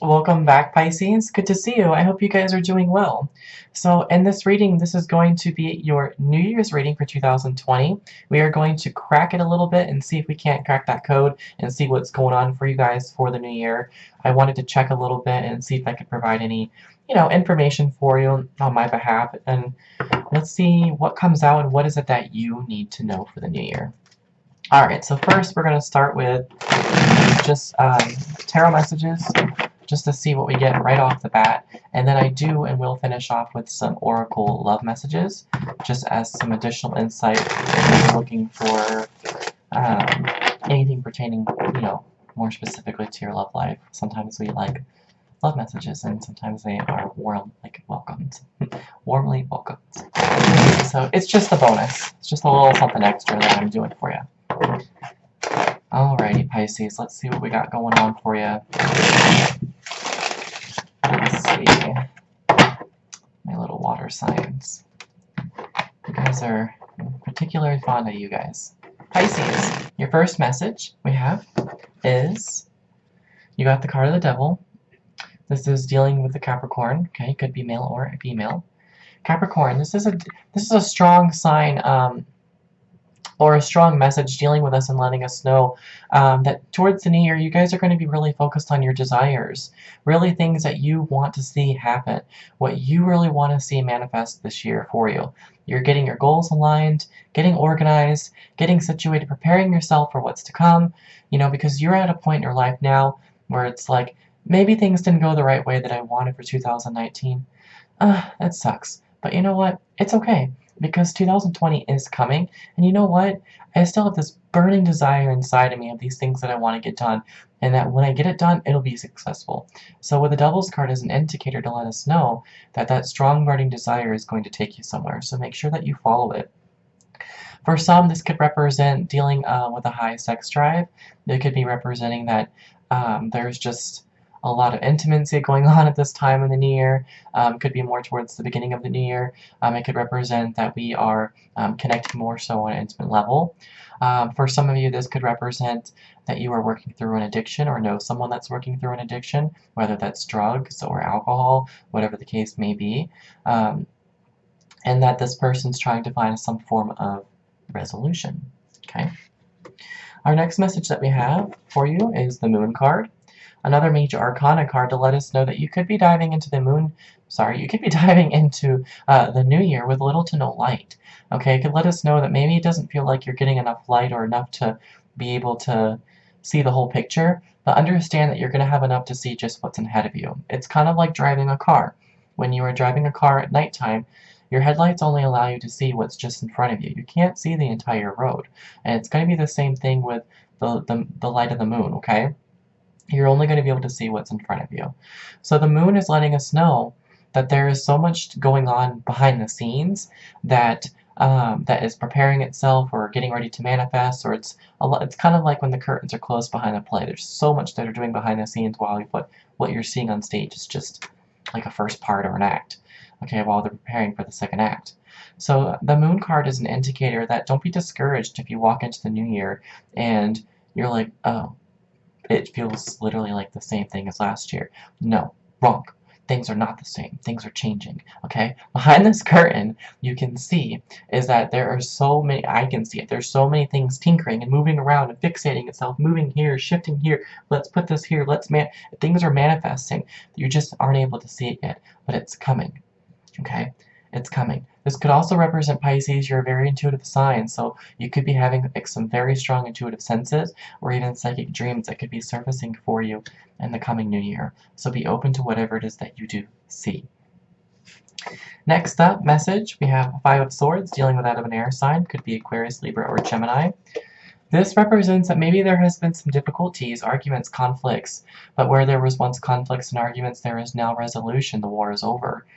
Welcome back, Pisces. Good to see you. I hope you guys are doing well. So in this reading, this is going to be your New Year's reading for 2020. We are going to crack it a little bit and see if we can't crack that code and see what's going on for you guys for the new year. I wanted to check a little bit and see if I could provide any, information for you on my behalf. And let's see what comes out and what is it that you need to know for the new year. All right, so first we're going to start with just tarot messages just to see what we get right off the bat. And then I do and will finish off with some oracle love messages, just as some additional insight if you're looking for anything pertaining, more specifically to your love life. Sometimes we like love messages, and sometimes they are welcomed, warmly welcomed. So it's just a bonus. It's just a little something extra that I'm doing for you. Alrighty, Pisces, let's see what we got going on for you. Let's see. My little water signs. You guys are particularly fond of you guys. Pisces, your first message we have is you got the card of the devil. This is dealing with the Capricorn. Okay, could be male or female. Capricorn, this is a strong sign or a strong message dealing with us and letting us know that towards the new year, you guys are going to be really focused on your desires, really things that you want to see happen, what you really want to see manifest this year for you. You're getting your goals aligned, getting organized, getting situated, preparing yourself for what's to come, because you're at a point in your life now where it's like, maybe things didn't go the right way that I wanted for 2019. That sucks. But you know what? It's okay. Because 2020 is coming, and you know what? I still have this burning desire inside of me of these things that I want to get done, and that when I get it done, it'll be successful. So with the Devil's card as an indicator to let us know that that strong burning desire is going to take you somewhere, so make sure that you follow it. For some, this could represent dealing with a high sex drive. It could be representing that there's just a lot of intimacy going on at this time in the new year. Could be more towards the beginning of the new year. It could represent that we are connecting more so on an intimate level. For some of you, this could represent that you are working through an addiction or know someone that's working through an addiction, whether that's drugs or alcohol, whatever the case may be. And that this person's trying to find some form of resolution. Okay. Our next message that we have for you is the Moon card. Another major arcana card to let us know that you could be diving into the new year with little to no light. Okay, it could let us know that maybe it doesn't feel like you're getting enough light or enough to be able to see the whole picture, but understand that you're going to have enough to see just what's ahead of you. It's kind of like driving a car. When you are driving a car at nighttime, your headlights only allow you to see what's just in front of you. You can't see the entire road. And it's going to be the same thing with the light of the moon, okay? You're only going to be able to see what's in front of you. So the moon is letting us know that there is so much going on behind the scenes that that is preparing itself or getting ready to manifest, or it's kind of like when the curtains are closed behind a play. There's so much that are doing behind the scenes while what you're seeing on stage is just like a first part or an act, okay, while they're preparing for the second act. So the moon card is an indicator that don't be discouraged if you walk into the new year and you're like, oh, it feels literally like the same thing as last year. No, wrong. Things are not the same. Things are changing, okay? Behind this curtain, you can see is that there are so many, I can see it, there's so many things tinkering and moving around and fixating itself, moving here, shifting here, let's put this here, things are manifesting. You just aren't able to see it yet, but it's coming, okay? It's coming. This could also represent Pisces. You're a very intuitive sign, so you could be having like some very strong intuitive senses or even psychic dreams that could be surfacing for you in the coming new year. So be open to whatever it is that you do see. Next up, message, we have Five of Swords dealing with that of an air sign. Could be Aquarius, Libra, or Gemini. This represents that maybe there has been some difficulties, arguments, conflicts, but where there was once conflicts and arguments, there is now resolution. The war is over.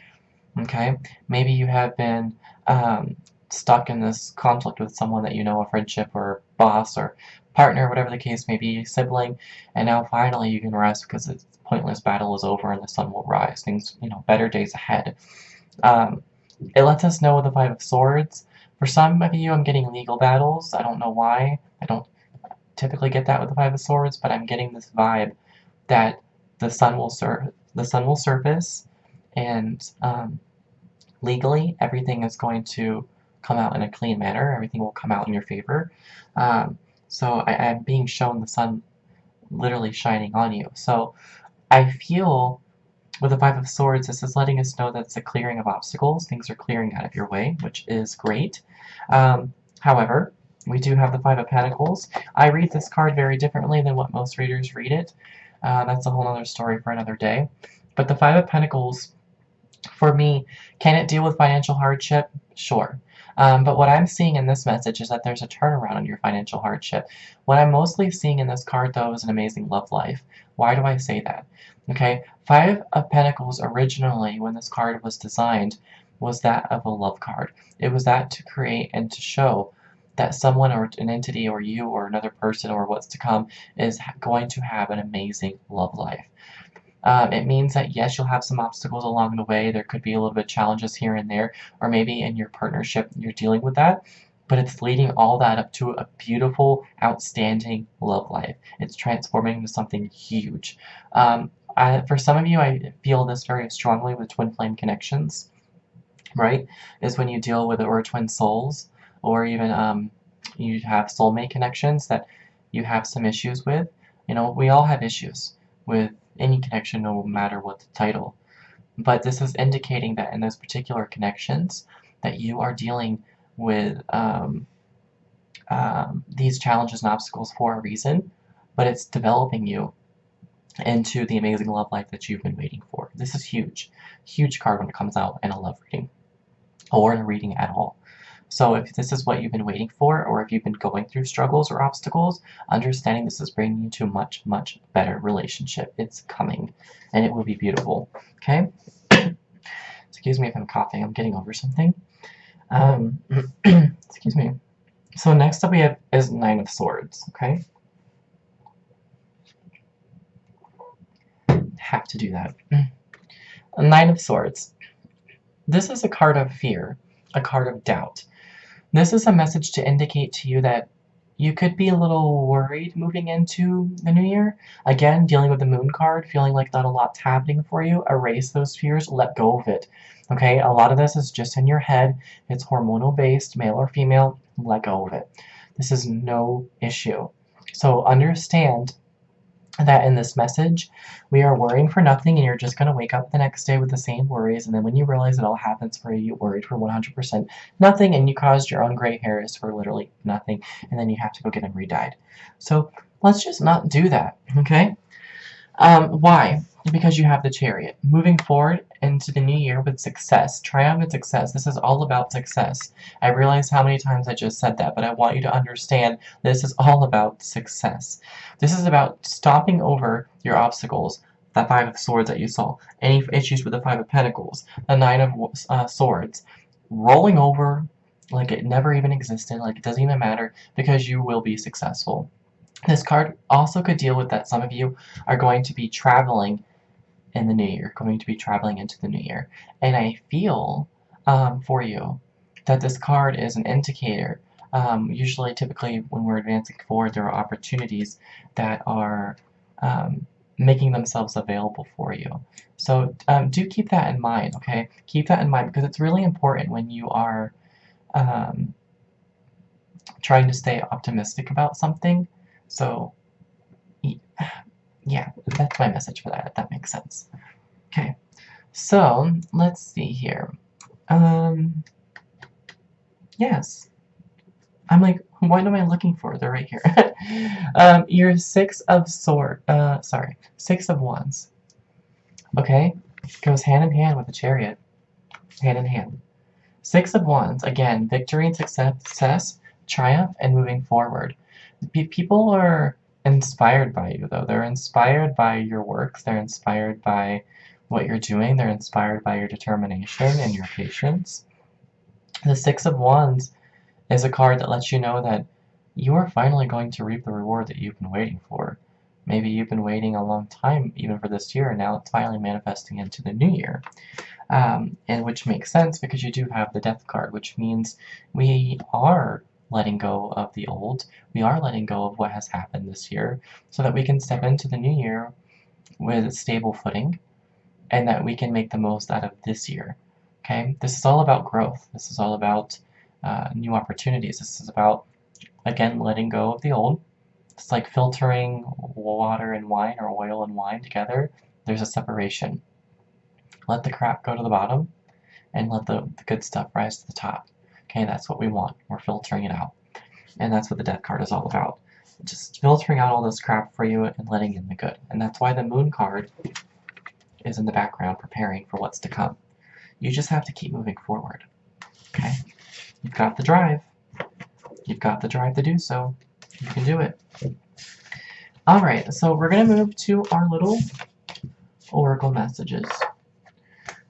Okay, maybe you have been stuck in this conflict with someone that you know, a friendship or boss or partner, whatever the case may be, sibling, and now finally you can rest because the pointless battle is over and the sun will rise. Things, better days ahead. It lets us know with the Five of Swords. For some of you, I'm getting legal battles. I don't know why. I don't typically get that with the Five of Swords, but I'm getting this vibe that the sun will surface, and legally everything is going to come out in a clean manner. Everything will come out in your favor. So I'm being shown the sun literally shining on you. So I feel with the Five of Swords, this is letting us know that it's a clearing of obstacles. Things are clearing out of your way, which is great. However, we do have the Five of Pentacles. I read this card very differently than what most readers read it. That's a whole other story for another day. But the Five of Pentacles, for me, can it deal with financial hardship? Sure. But what I'm seeing in this message is that there's a turnaround in your financial hardship. What I'm mostly seeing in this card, though, is an amazing love life. Why do I say that? Okay, Five of Pentacles originally, when this card was designed, was that of a love card. It was that to create and to show that someone or an entity or you or another person or what's to come is going to have an amazing love life. It means that yes, you'll have some obstacles along the way. There could be a little bit of challenges here and there, or maybe in your partnership you're dealing with that, but it's leading all that up to a beautiful, outstanding love life. It's transforming into something huge. For some of you, I feel this very strongly with twin flame connections, right? Is when you deal with or twin souls, or even you have soulmate connections that you have some issues with. You know, we all have issues with any connection, no matter what the title. But this is indicating that in those particular connections that you are dealing with these challenges and obstacles for a reason, but it's developing you into the amazing love life that you've been waiting for. This is huge. Huge card when it comes out in a love reading or in a reading at all. So if this is what you've been waiting for, or if you've been going through struggles or obstacles, understanding this is bringing you to a much, much better relationship. It's coming, and it will be beautiful, okay? Excuse me if I'm coughing. I'm getting over something. Excuse me. So next up we have is Nine of Swords, okay? Have to do that. Nine of Swords. This is a card of fear, a card of doubt. This is a message to indicate to you that you could be a little worried moving into the new year. Again, dealing with the moon card, feeling like not a lot's happening for you. Erase those fears, let go of it. Okay, a lot of this is just in your head. It's hormonal based, male or female, let go of it. This is no issue. So understand that in this message, we are worrying for nothing, and you're just going to wake up the next day with the same worries, and then when you realize it all happens for you, you worried for 100% nothing, and you caused your own gray hairs for literally nothing, and then you have to go get them re-dyed. So let's just not do that, okay? Why? Because you have the Chariot. Moving forward into the new year with success, triumphant success. This is all about success. I realize how many times I just said that, but I want you to understand this is all about success. This is about stomping over your obstacles, the Five of Swords that you saw, any issues with the Five of Pentacles, the Nine of Swords, rolling over like it never even existed, like it doesn't even matter, because you will be successful. This card also could deal with that some of you are going to be traveling in the new year, going to be traveling into the new year. And I feel for you that this card is an indicator. Usually, typically, when we're advancing forward, there are opportunities that are making themselves available for you. So do keep that in mind, okay? Keep that in mind because it's really important when you are trying to stay optimistic about something. So, yeah, that's my message for that, if that makes sense. Okay, so let's see here. Yes. I'm like, what am I looking for? They're right here. Your Six of Wands. Okay, goes hand in hand with the Chariot. Hand in hand. Six of Wands, again, victory and success, triumph, and moving forward. People are inspired by you, though. They're inspired by your works. They're inspired by what you're doing. They're inspired by your determination and your patience. The Six of Wands is a card that lets you know that you are finally going to reap the reward that you've been waiting for. Maybe you've been waiting a long time, even for this year, and now it's finally manifesting into the new year. And which makes sense because you do have the Death card, which means we are letting go of the old. We are letting go of what has happened this year so that we can step into the new year with a stable footing, and that we can make the most out of this year. Okay, this is all about growth. This is all about new opportunities. This is about, again, letting go of the old. It's like filtering water and wine, or oil and wine together. There's a separation. Let the crap go to the bottom, and let the good stuff rise to the top. Okay, that's what we want. We're filtering it out. And that's what the death card is all about. Just filtering out all this crap for you and letting in the good. And that's why the moon card is in the background preparing for what's to come. You just have to keep moving forward. Okay? You've got the drive. You've got the drive to do so. You can do it. Alright, so we're going to move to our little oracle messages.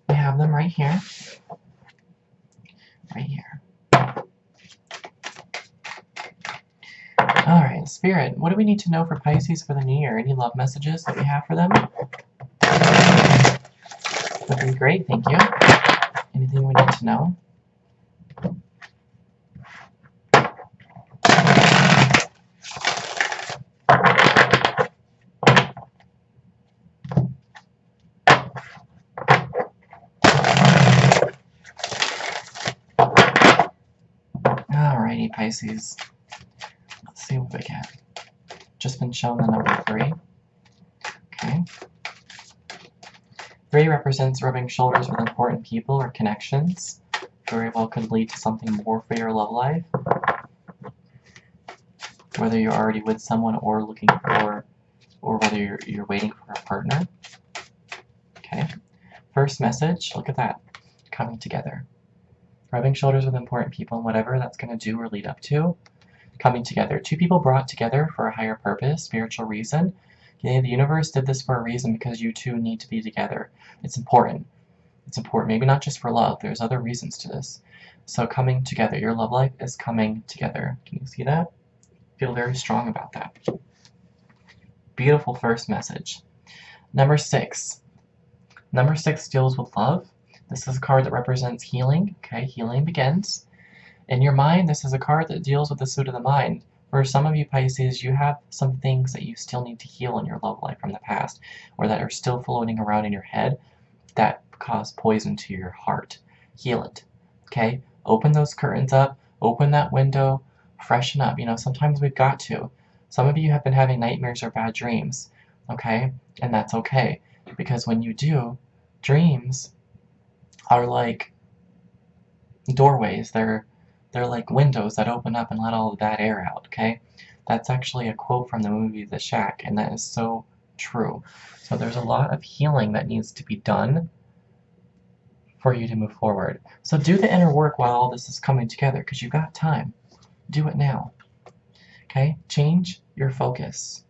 We have them right here. Right here. Alright, Spirit, what do we need to know for Pisces for the new year? Any love messages that we have for them? Looking great, thank you. Anything we need to know? Alrighty, Pisces. Let's see what we get. Just been shown the number 3. Okay. 3 represents rubbing shoulders with important people or connections. Very well could lead to something more for your love life. Whether you're already with someone or looking for, or whether you're waiting for a partner. Okay. First message, look at that. Coming together. Rubbing shoulders with important people and whatever that's going to do or lead up to. Coming together. 2 people brought together for a higher purpose, spiritual reason. Okay, the universe did this for a reason because you two need to be together. It's important. It's important. Maybe not just for love. There's other reasons to this. So coming together. Your love life is coming together. Can you see that? Feel very strong about that. Beautiful first message. Number 6. Number 6 deals with love. This is a card that represents healing. Okay, healing begins. In your mind, this is a card that deals with the suit of the mind. For some of you Pisces, you have some things that you still need to heal in your love life from the past, or that are still floating around in your head that cause poison to your heart. Heal it. Okay? Open those curtains up, open that window, freshen up. You know, sometimes we've got to. Some of you have been having nightmares or bad dreams. Okay? And that's okay. Because when you do, dreams are like doorways. They're like windows that open up and let all of that air out, okay? That's actually a quote from the movie The Shack, and that is so true. So there's a lot of healing that needs to be done for you to move forward. So do the inner work while all this is coming together, because you've got time. Do it now, okay? Change your focus.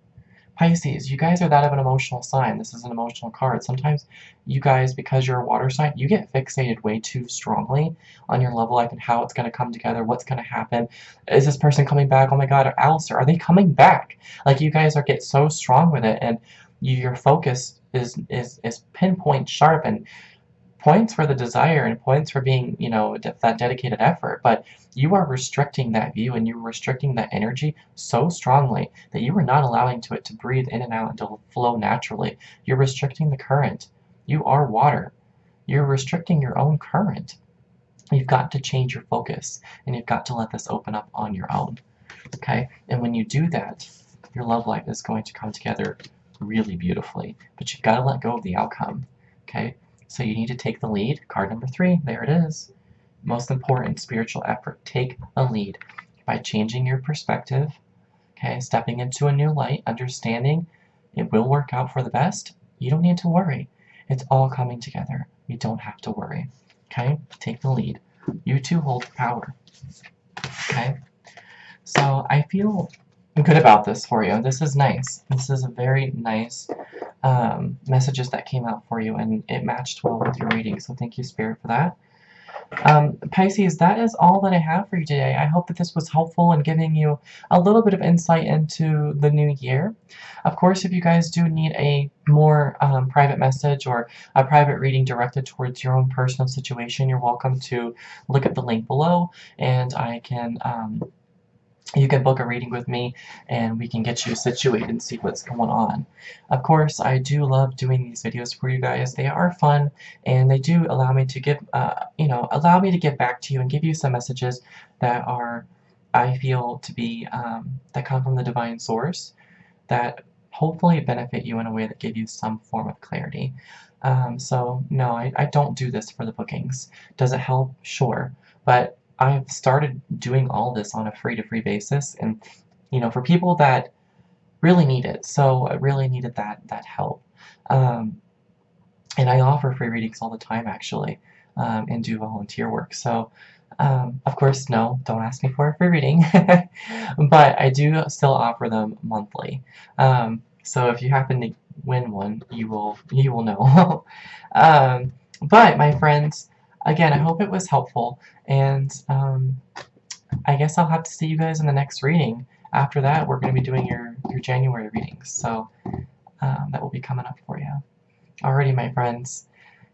Pisces, you guys are that of an emotional sign. This is an emotional card. Sometimes you guys, because you're a water sign, you get fixated way too strongly on your love life and how it's going to come together, what's going to happen. Is this person coming back? Oh my God, Alistair, are they coming back? Like, you guys get so strong with it, and your focus is pinpoint sharp, and points for the desire and points for being, you know, that dedicated effort, but you are restricting that view and you're restricting that energy so strongly that you are not allowing it to breathe in and out and to flow naturally. You're restricting the current. You are water. You're restricting your own current. You've got to change your focus, and you've got to let this open up on your own. Okay? And when you do that, your love life is going to come together really beautifully, but you've got to let go of the outcome. Okay? So you need to take the lead. Card number 3, there it is. Most important, spiritual effort. Take the lead by changing your perspective, okay, stepping into a new light, understanding it will work out for the best. You don't need to worry. It's all coming together. You don't have to worry, okay? Take the lead. You two hold power, okay? So I feel good about this for you. This is nice. This is a very nice messages that came out for you, and it matched well with your reading, so thank you, Spirit, for that. Pisces, that is all that I have for you today. I hope that this was helpful in giving you a little bit of insight into the new year. Of course, if you guys do need a more private message or a private reading directed towards your own personal situation, you're welcome to look at the link below, and I can you can book a reading with me and we can get you situated and see what's going on. Of course, I do love doing these videos for you guys. They are fun and they do allow me to give, allow me to get back to you and give you some messages that are, I feel to be, that come from the divine source that hopefully benefit you in a way that give you some form of clarity. So no, I don't do this for the bookings. Does it help? Sure. But I've started doing all this on a free-to-free basis, and for people that really need it. So I really needed that help. Um, and I offer free readings all the time, actually, and do volunteer work. So, of course, no, don't ask me for a free reading, but I do still offer them monthly. So if you happen to win one, you will know. But my friends, again, I hope it was helpful, and I guess I'll have to see you guys in the next reading. After that, we're going to be doing your January readings, so that will be coming up for you. Alrighty, my friends.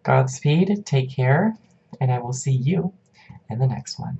Godspeed, take care, and I will see you in the next one.